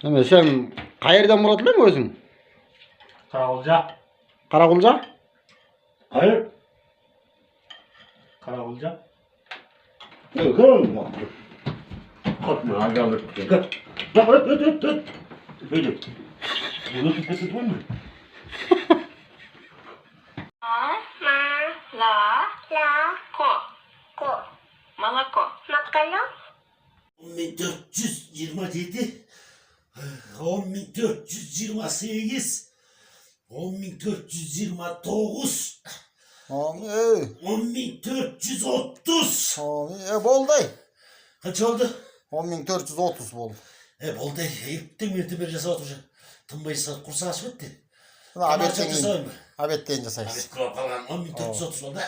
Эме sen кайерден барат элең өзүң? Каракулжа. Каракулжа? Hayır. Karagulca. Kalma. Kalkma agalık. Bak öt. Böyle. Bunu tut mu? Ko. Молоко. Makalo. 1427 10428 10429 10430 Bolday. Kaç oldu? 10430 boldu. Boldu. Ertең бері жасап отырмын. Тынбай сағат құрса ашып өтті. Abet deyince sayın. Абет қалған 10430 болды.